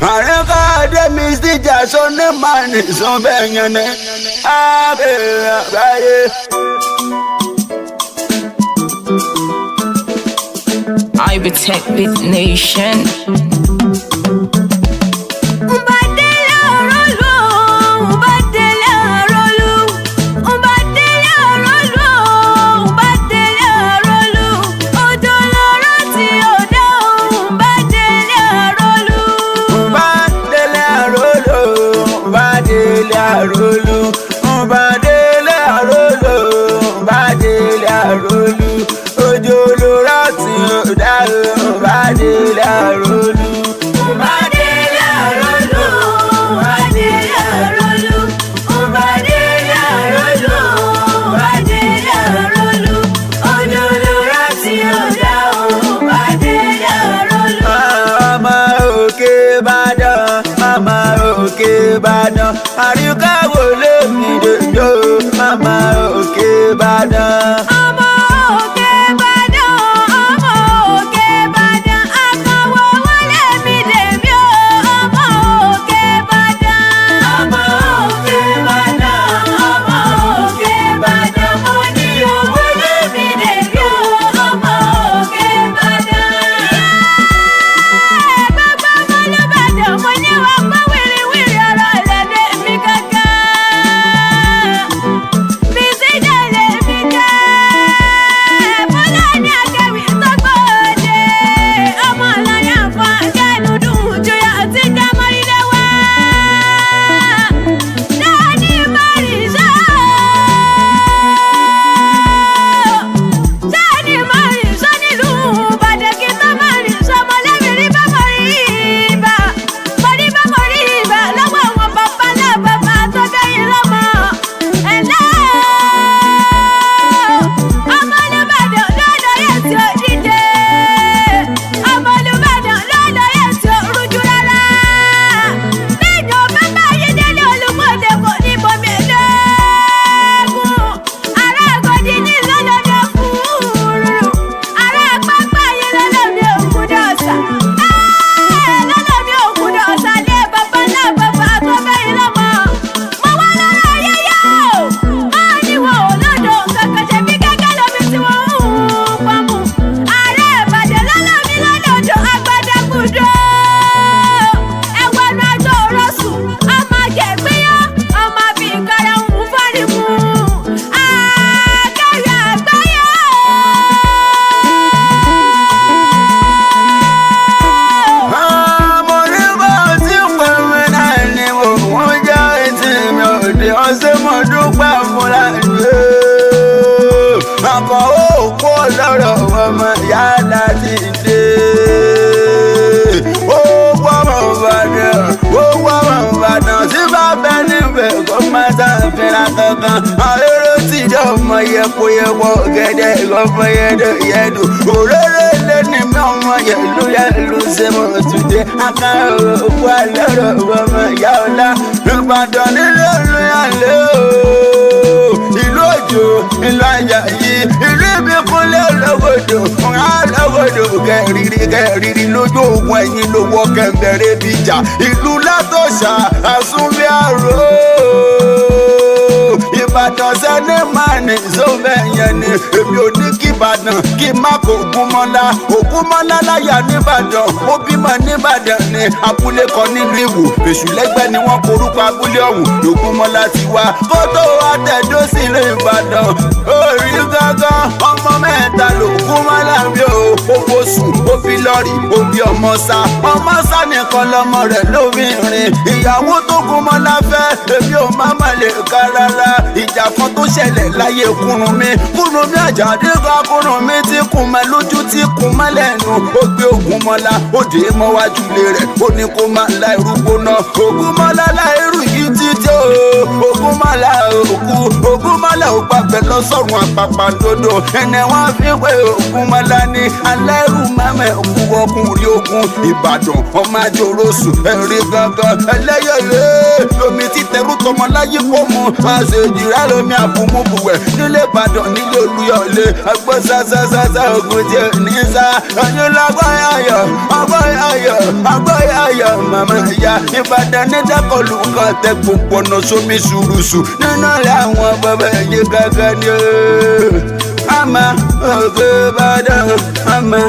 Àríkàdé mi sí jàṣọ ní màní sọ bẹ́ẹ̀ yẹn ni. Àbẹ̀rẹ̀ àbáyé. Ibitech Beat Nation. Arolu, Mbadele Arolu, Mbadele Arolu, Ojo lo rati oda Mbadele Arolu. Mbadele Arolu, Mbadele Arolu, Mbadele Arolu, Mbadele Arolu, Ojo lo rati oda Mbadele Arolu. Mama òkè Ìbàdàn, Mama òkè Ìbàdàn. Àríkà wo lè mi dòdò, Mama òkè Ìbàdàn. Ọmọ òkè Ìbàdàn, ọmọ òkè Ìbàdàn, àkànwò wọlé mi lèmi o, ọmọ òkè Ìbàdàn. Ọmọ òkè Ìbàdàn, ọmọ òkè Ìbàdàn, mo ní owó lèmi lèmi o, ọmọ òkè Ìbàdàn. Bàbá Olúbàdàn, mo ní wọ́n pẹ́ wìrìwìrì ọ̀rọ̀ lẹ́dẹ̀ mi kankan. Bí sí jẹ́lẹ̀ mi jẹ́, Fúlàní akẹ́wì tó gbòde, ọmọ ọ̀làyà fún akẹ́nu dùn jọyọ̀ àti jámọ́ ilé wa. Dáàdì Márìsá, Dáàdì Márìsá nílùú Ìbàdàn kí tó Márìsá mọ̀lẹ́bí rí bá mọ̀ rí ibà. Mo rí bá mọ̀ rí ibà lọ́wọ́ àwọn bàbá ńlá bàbá tó bẹ́yìn lọ́mọ. Ẹ̀lẹ́ ọmọ Olúbàdàn lọ́dọ̀ yẹn tí ó dìde. Ọmọ Olúbàdàn lọ́dọ̀ yẹn tí ó rújú rárá. Lẹ́yìn ọ̀bẹ báyìí délé Olúmọ̀dé kò ní bomi ẹlẹ́gùn. Ará Àgọ́dì ní lọ́lọ́dọ̀ fúrúrú. Ará Pápá yìí lọ́lọ́dọ̀ Ògúndọ̀sà. Lọ́lọ́dọ̀ Ògúndọ̀sà lé bàbá ńlá bàbá tó bẹ́yìn lọ́mọ. Mo wá lọ́rọ̀ ayẹyẹ o. Wọ́n ní wọn ò lọ́dọ̀ kankan ṣe bí gẹ́gẹ́ lómi tí wọ́n ń pamọ́. Ààrẹ Ìbàdàn lọ́lọ́mi lọ́dọ̀dọ̀ Agbadagudo. Ẹ̀wọ̀n àjọ òrọ̀sùn, ọmọ àjẹgbéyà, ọmọ àbí ìkara ń fọ́rí mu. Akẹ́rì àgbáyé. Mo ní bó ti pè mí náà ni wọ́n jẹ́ etí mi ò dé ọ̀sẹ̀ mo dúpẹ́ fúnra mi. Àkọ́ òkú lọ́rọ̀ ọmọ ìyá láti dé. Ó gbọ́mọ̀ Ìbàdàn, ó gbọ́mọ̀ Ìbàdàn tí bá bẹ níbẹ̀ kó má ṣàfihàn kankan. Àrèrè tí jẹ́ ọmọ yẹpọ̀yẹpọ̀ gẹ́gẹ́ ìgbọ́fọ̀ yẹ́dù. Òrèrè lé ní mi ọmọ yẹ̀lú ṣe mo tún dé. Àkàrà òkú lọ́rọ̀ ọmọ ìyá ọ̀la. Ìbàdàn nílé olóyàlé o. Ìlú Òjò, ìlú Àjàyí, ìlú Ìbíkúnlé Ológodò, Ológodò kẹrìírí lójú ògùn ẹ̀yìn lówó kẹ̀mbẹ̀rẹ̀ bíjà. Ìlú Látòṣà, Àsúnbíàrò. Ìbàdàn sẹ́ni máa ní sóbẹ̀ yẹn ni. Èmi ò ní kí Ìbàdàn kí má kó Ògúnmọ́lá. Ògúnmọ́lá láyà n'Íbàdàn, ó bímọ n'Íbàdàn ni. Abúlé kan nílùú Ìwò, Èṣùlẹ́gbẹ́ ni wọ́n korúkọ abúlé ọ̀hún. Ògúnmọ́lá ti wá kó tó wá tẹ̀dó sílùú Ìbàdàn. Orí gángan ọmọ mẹ́ta l'Ògúnmọ́lá bí o. Ó kó sùn, ó fi lọ́ọ̀rì, ó bí ọmọ sá. Ọmọ sá nìkan lọmọ rẹ̀ lóbìnrin. Ìyàwó tó Ògúnmọ́lá fẹ́, èmi ò má má lè ká rárá. Ìjà kan tó ṣẹlẹ̀ láyé Kúrúnmí. Kúrúnmí Àjàdí kan Kúrúnmí tí kùn mẹ́ lójú tí kùn mẹ́ lẹ́nu. Ó gbé Ògúnmọ́lá, ó dé mọ́wájú ilé rẹ̀. Ó ní kó má la irú gbóná. Ògúnmọ́lá la irú yìí títí o. Ògúnmọ́lá òkú. Ògúnmọ́lá ò gbàgbẹ́ lọ sọ́run àpàpàǹdodo. Ẹnẹ̀ wọn fi pé Ògúnmọ́lá ní ẹlẹ́rù mẹ́mẹ́ òkú ọkùnrin ogun Ìbàdàn ọmọ àjòròsù ẹ̀rí gangan ẹlẹ́yẹlé lomi títẹrù tọmọ láyé kó mọ àṣejìrá lomi àbùmùbùwẹ̀ nílé Ìbàdàn nílé Olúyọ̀lé agbó sásásáṣá ogun tí ò ní sá ọdún lọ́gbọ́yàyọ̀ ọgbọ́yàyọ̀ màmá ìyá Ìbàdàn ní dákọ̀lù kan tẹ gbogbo ọ̀nà sómi ṣùrùṣù nínú rẹ̀ àwọn bàbá ẹ̀yẹ gángan ni Ama òkè Ìbàdàn Ama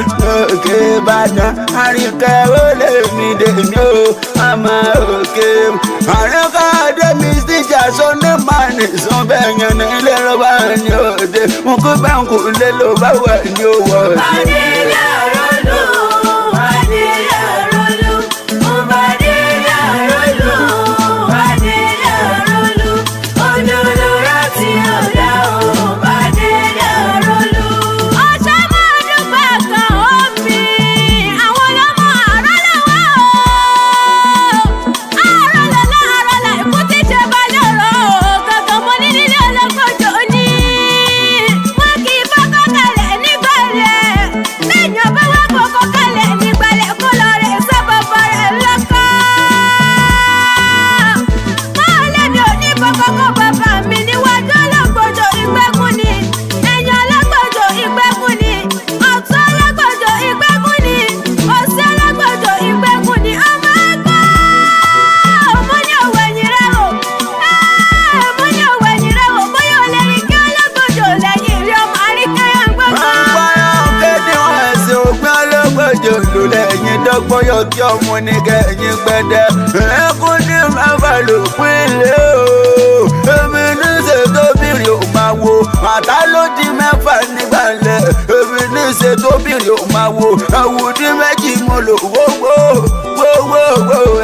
òkè Ìbàdàn àríkẹ́ ó lè mi dè mí o Ama òkè àríkẹ́ dé mi síjà sọ́ni màní sọ́bẹ̀ yẹn ní ilé rọ́bà ní òde mo kó bẹ́ẹ̀ kò lè lọ bá wà ní owó ọ̀dẹ́. Adélé àrólù, Adélé àrólù, Adélé àrólù, Adélé àrólù, òdòdó rántí ọ̀dà o, Adélé àrólù. Ọ̀ṣọ́ máa dúpẹ́ kan omi, àwọn ọlọ́mọ àrólẹ̀wá o. Àrólẹ̀ ikú tí ṣe balẹ̀ ọ̀rọ̀ o, kankan mo ní nílé ọlọ́gbọ́jọ́ ní. Wọ́n kì í fọ́kọ́ kalẹ̀ nígbàlẹ̀, lẹ́yìn ọbẹ̀ wọ́n fọ́kọ́ kalẹ̀ nígbàlẹ̀ kó lọ rẹ̀ sábàbà rẹ̀ lọ́kọ́. Máa lẹ́mi ò ní fọ́kọ́kọ́ bàbá mi níwájú ọlọ́gbọ́jọ́ ìgbẹ́kùn ni, ẹ̀yìn ọlọ́gbọ́jọ́ ìgbẹ́kùn ni, ọ̀tún ọlọ́gbọ́jọ́ ìgbẹ́kùn ni, òsì ọlọ́gbọ́jọ́ ìgbẹ́kùn ni, ọmọ ẹgbẹ́ mo ní òwò ẹ̀yìn rẹ̀ o, mo ní òwò ẹ̀yìn rẹ̀ o, bóyá ò lè rí kí ọlọ́gbọ́jọ́ lẹ́yìn rí ọmọ àríkẹ́yà ń gbọ́gbọ́. Àpáyọ̀ kéde wọn ẹ̀sìn ògbìn ọlọ́gbọ̀jọ̀ lò lẹ́yìn dọ́gbọ́yọ̀ kí ọmọ ní kẹ́yìn gbẹ́dẹ́. Ẹkún ní mẹ́fà ló pín ilé o. Èmi ní ṣètòbìrì ò máa wo. Àtá ló di mẹ́fà nígbàlẹ̀. Èmi ní ṣètòbìrì ò máa wo. Àwùdí méjì mo lò wówó.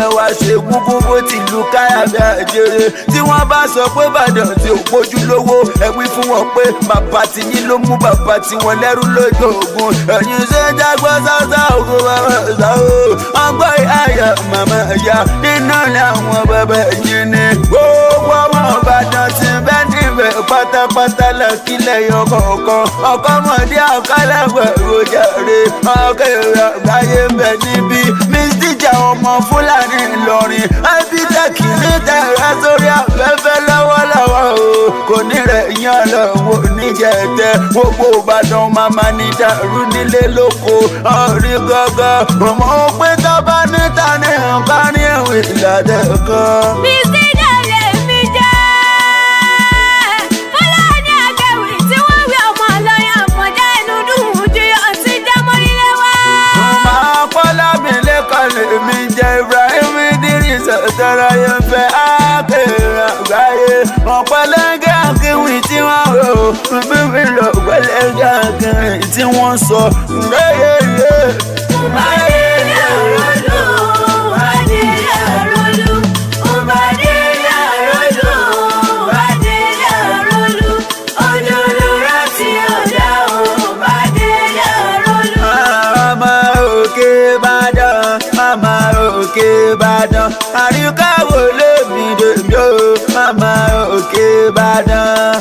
Ẹwà ṣe kúkú bó ti lu káyà bí àjèrè. Tí wọ́n bá sọ pé Ìbàdàn tí ò pójú lówó. Ẹ wí fún wọn pé bàbá ti yín ló mú bàbá tí wọn lẹ́rú lójú ogun. Ẹ̀yin ṣe ń jágbọ́ sáṣá ògùn bàbá ṣá o. Ọgbọ́n ìyá màmá ìyá nínú ni àwọn bàbá yìí ni. Gbogbo ọmọ Ìbàdàn ti bẹ́ níbẹ̀ pátápátá lọ́kílẹ̀ yọ kọ̀ọ̀kan. Ọkọ̀mọdé ọ̀kálẹ̀wẹ̀ rojàre. Ọkọ̀ èrò àgbáyé bẹ̀ níbí. Mísíjà ọmọ Fúlàní Ìlọrin. Ábídẹ́kì ní tẹ̀rẹ́ sórí afẹ́fẹ́ lọ́wọ́lọ́wọ́ o. Kò ní rẹ̀ yan lọ́wọ́ níjẹ̀tẹ̀. Gbogbo Ìbàdàn màmá ní dàrú nílé lóko. Ọ̀rí gọ́gọ́. Ọmọ pé tọ́ba níta ní nǹkan ní ìwé ìlàdẹ̀ kan. Mísíjà lè mi jẹ́. Fúlàní àgẹ̀wì tí wọ́n wí ọmọ ọlọ́yà àfọ̀njá inú dùn ju ọtí jámọ́ ilé wa. Ọmọ Akọ́lá mi lẹ́kọ̀ọ́ lèmi jẹ́ Ibrahim Idris ọ̀tọ̀rọ̀ yẹn fẹ́ ákèrè àgbáyé. Ọ̀pọ̀lẹ́gẹ́ akéwì tí wọ́n rò ó bíbí lọ pẹ̀lẹ́gẹ́ akéwì tí wọ́n sọ. Adélé àrólù, Adélé àrólù, Adélé àrólù, Adélé àrólù, òdòdó rántí ọ̀dà o, Adélé àrólù. Ọmọ òkè Ìbàdàn, ọmọ òkè Ìbàdàn, àríkàwò lèmi dèmi o. Ọmọ òkè Ìbàdàn,